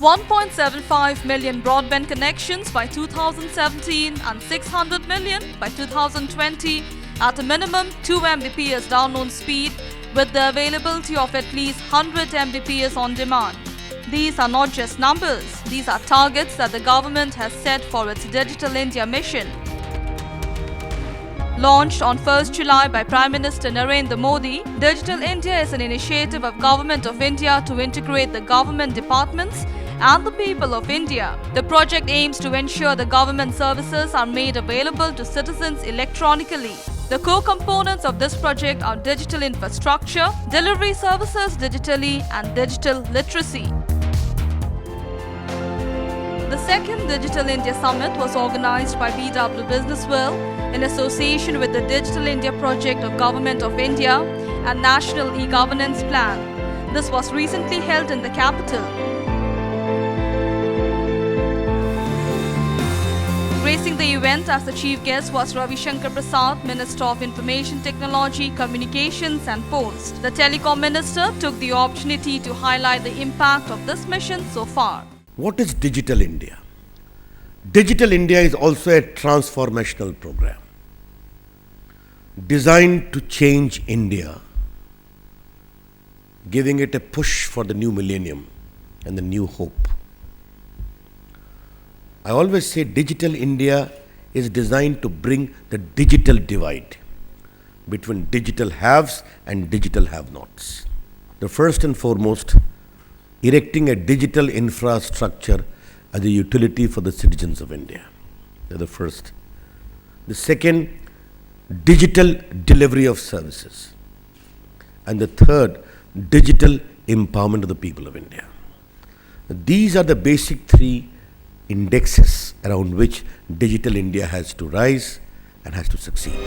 1.75 million broadband connections by 2017 and 600 million by 2020 at a minimum 2 Mbps download speed with the availability of at least 100 Mbps on demand. These are not just numbers, these are targets that the government has set for its Digital India mission. Launched on 1st July by Prime Minister Narendra Modi, Digital India is an initiative of Government of India to integrate the government departments and the people of India. The project aims to ensure the government services are made available to citizens electronically. The core components of this project are digital infrastructure, delivery services digitally, and digital literacy. The second Digital India Summit was organized by BW Businessworld in association with the Digital India project of Government of India and National E-Governance Plan. This was recently held in the capital. Gracing the event as the chief guest was Ravi Shankar Prasad, Minister of Information Technology, Communications and Post. The Telecom Minister took the opportunity to highlight the impact of this mission so far. What is Digital India? Digital India is also a transformational program designed to change India, giving it a push for the new millennium and the new hope. I always say Digital India is designed to bring the digital divide between digital haves and digital have-nots. The first and foremost, erecting a digital infrastructure as a utility for the citizens of India. They're the first. The second, digital delivery of services. And the third, digital empowerment of the people of India. These are the basic three indexes around which Digital India has to rise and has to succeed.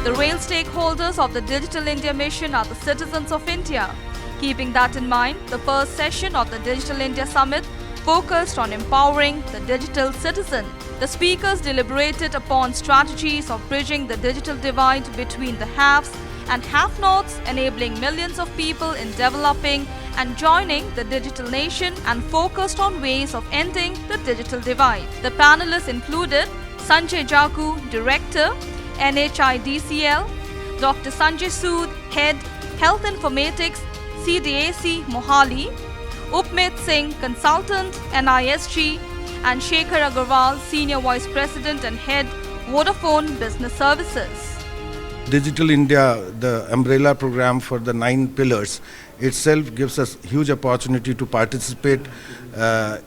The real stakeholders of the Digital India mission are the citizens of India. Keeping that in mind, the first session of the Digital India Summit focused on empowering the digital citizen. The speakers deliberated upon strategies of bridging the digital divide between the haves and have-nots, enabling millions of people in developing and joining the digital nation, and focused on ways of ending the digital divide. The panelists included Sanjay Jagu, Director, NHIDCL, Dr. Sanjay Sood, Head, Health Informatics, CDAC, Mohali, Upmeet Singh, Consultant, NISG, and Shekhar Agarwal, Senior Vice President and Head, Vodafone Business Services. Digital India, the umbrella program for the 9 pillars, itself gives us huge opportunity to participate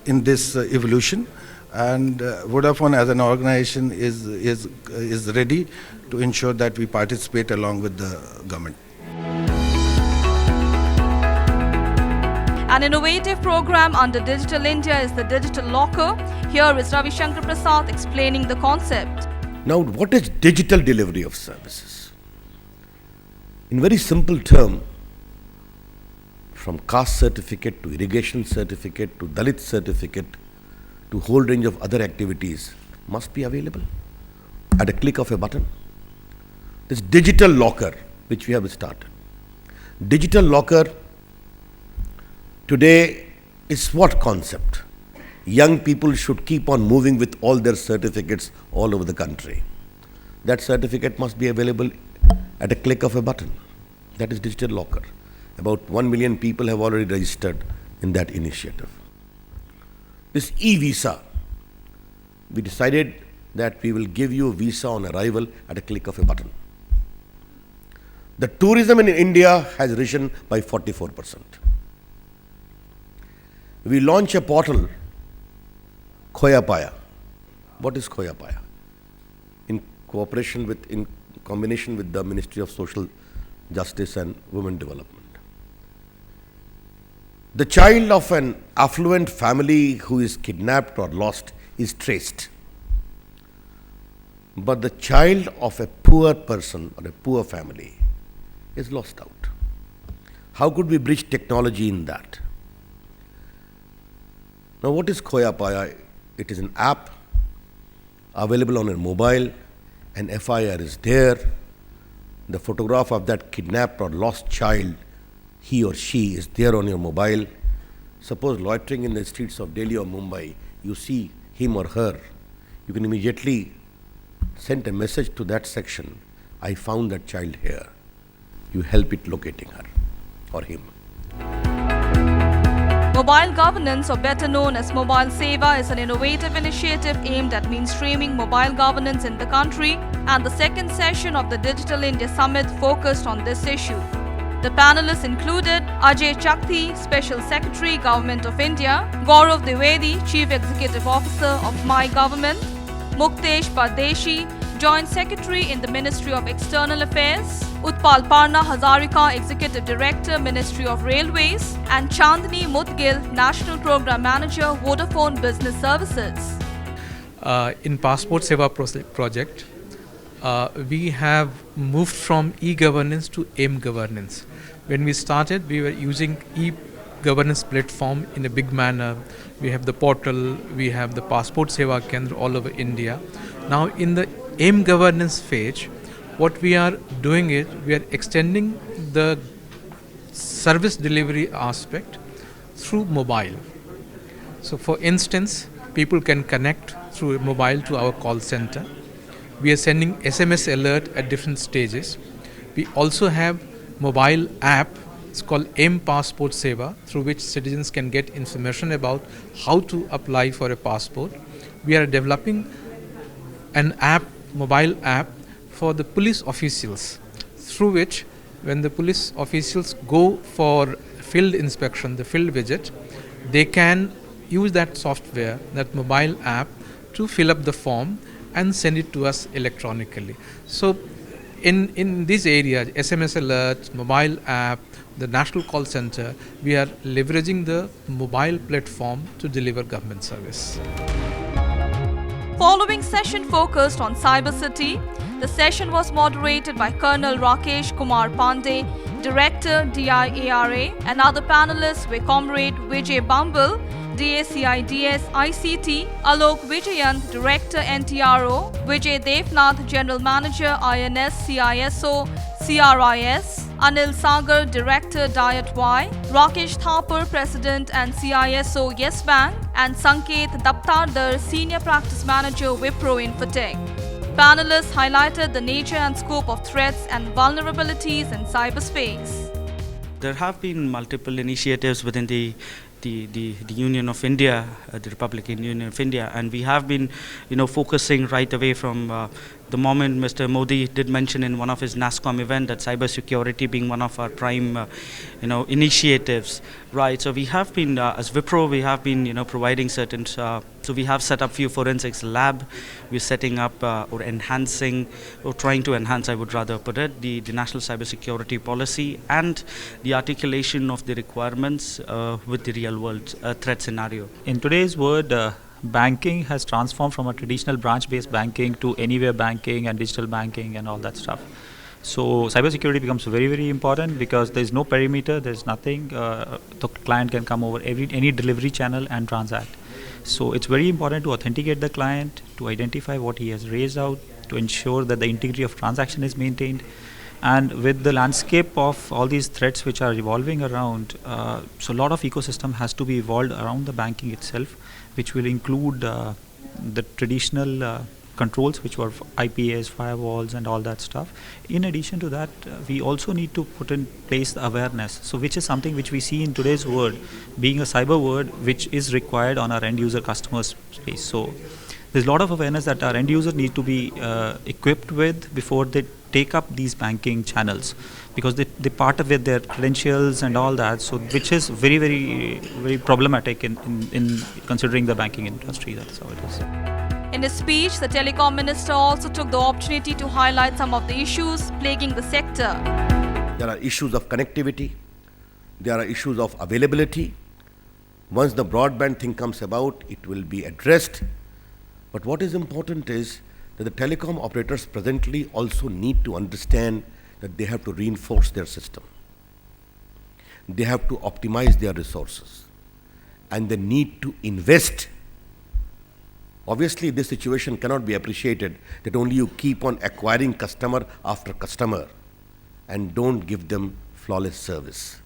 in this evolution. And Vodafone as an organization is ready to ensure that we participate along with the government. An innovative program under Digital India is the Digital Locker. Here is Ravi Shankar Prasad explaining the concept. Now, what is digital delivery of services? In very simple term, from caste certificate to irrigation certificate to Dalit certificate to whole range of other activities must be available at a click of a button. This digital locker which we have started. Digital locker today is what concept? Young people should keep on moving with all their certificates all over the country. That certificate must be available at a click of a button. That is digital locker. About 1 million people have already registered in that initiative. This e-visa, we decided that we will give you a visa on arrival at a click of a button. The tourism in India has risen by 44%. We launch a portal, Khoya Paya. What is Khoya Paya? In combination with the Ministry of Social Justice and Women Development. The child of an affluent family who is kidnapped or lost is traced. But the child of a poor person or a poor family is lost out. How could we bridge technology in that? Now, what is Khoya Paya? It is an app available on a mobile. An FIR is there. The photograph of that kidnapped or lost child, he or she, is there on your mobile. suppose loitering in the streets of Delhi or Mumbai, you see him or her, you can immediately send a message to that section, I found that child here. You help it locating her or him. Mobile governance, or better known as Mobile Seva, is an innovative initiative aimed at mainstreaming mobile governance in the country, and the second session of the Digital India Summit focused on this issue. The panelists included Ajay Chakti, Special Secretary, Government of India; Gaurav Dwivedi, Chief Executive Officer of My Government; Muktesh Pardeshi, Joint Secretary in the Ministry of External Affairs; Utpal Parna Hazarika, Executive Director, Ministry of Railways; and Chandni Mudgil, National Program Manager, Vodafone Business Services. In Passport Seva project, we have moved from e-governance to m-governance. When we started, we were using e-governance platform in a big manner. We have the portal, we have the Passport Seva Kendra all over India. Now in the m-governance phase, what we are doing is we are extending the service delivery aspect through mobile. So for instance, people can connect through mobile to our call center. We are sending SMS alert at different stages. We also have mobile app, it's called M-Passport Seva, through which citizens can get information about how to apply for a passport. We are developing an app, mobile app, for the police officials, through which when the police officials go for field inspection, the field visit, they can use that software, that mobile app, to fill up the form and send it to us electronically. So in these areas, SMS alerts, mobile app, the national call center, we are leveraging the mobile platform to deliver government service. Following session focused on Cyber City. The session was moderated by Colonel Rakesh Kumar Pandey, Director DIARA, and other panelists were Comrade Vijay Bumble, DACIDS ICT, Alok Vijayan, Director NTRO, Vijay Devnath, General Manager INS CISO CRIS, Anil Sagar, Director Diet Y, Rakesh Thapar, President and CISO Yes Bank, and Sanket Daptardar, Senior Practice Manager Wipro Infotech. Panelists highlighted the nature and scope of threats and vulnerabilities in cyberspace. There have been multiple initiatives within the Union of India, the Republican Union of India, and we have been, focusing right away from the moment Mr. Modi did mention in one of his NASSCOM event that cyber security being one of our prime, initiatives, right? So we have been, as Wipro, we have been, providing certain. So we have set up few forensics lab. We're setting up or enhancing, or trying to enhance, I would rather put it, the national cyber security policy and the articulation of the requirements with the real world threat scenario. In today's world, banking has transformed from a traditional branch-based banking to anywhere banking and digital banking and all that stuff. So cybersecurity becomes very, very important because there's no perimeter, there's nothing. The client can come over any delivery channel and transact. So it's very important to authenticate the client, to identify what he has raised out, to ensure that the integrity of transaction is maintained. And with the landscape of all these threats which are evolving around, so a lot of ecosystem has to be evolved around the banking itself, which will include the traditional controls, which were IPS, firewalls and all that stuff. In addition to that, we also need to put in place the awareness, so which is something which we see in today's world, being a cyber world, which is required on our end user customers space. So there's a lot of awareness that our end user need to be equipped with before they take up these banking channels, because they part of with their credentials and all that, so which is very, very, very problematic in considering the banking industry. That's how it is. In his speech, the Telecom Minister also took the opportunity to highlight some of the issues plaguing the sector. There are issues of connectivity, there are issues of availability. Once the broadband thing comes about, it will be addressed. But what is important is that the telecom operators presently also need to understand that they have to reinforce their system. They have to optimize their resources, and they need to invest. Obviously, this situation cannot be appreciated that only you keep on acquiring customer after customer and don't give them flawless service.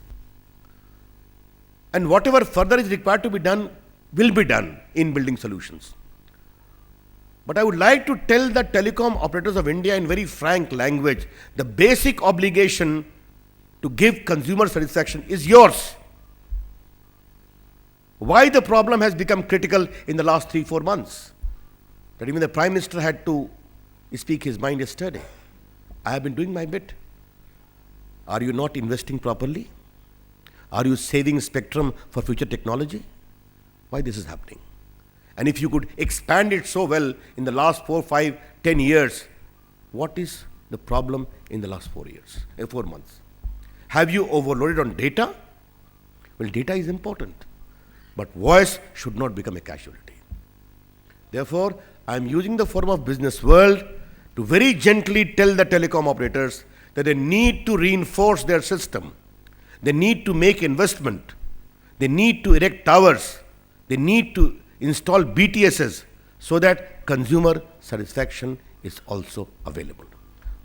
And whatever further is required to be done will be done in building solutions. But I would like to tell the telecom operators of India in very frank language, the basic obligation to give consumer satisfaction is yours. Why the problem has become critical in the last 3-4 months? That even the Prime Minister had to speak his mind yesterday. I have been doing my bit. Are you not investing properly? Are you saving spectrum for future technology? Why this is happening? And if you could expand it so well in the last 4, 5, 10 years, what is the problem in the last 4 months? Have you overloaded on data? Well, data is important, but voice should not become a casualty. Therefore, I am using the forum of Businessworld to very gently tell the telecom operators that they need to reinforce their system. They need to make investment. They need to erect towers. They need to install BTSs so that consumer satisfaction is also available.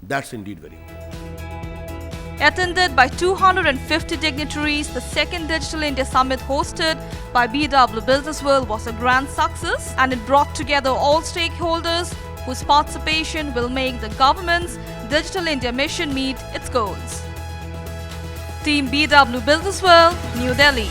That's indeed very important. Attended by 250 dignitaries, the second Digital India Summit hosted by BW Businessworld was a grand success, and it brought together all stakeholders whose participation will make the government's Digital India mission meet its goals. Team BW Businessworld, New Delhi.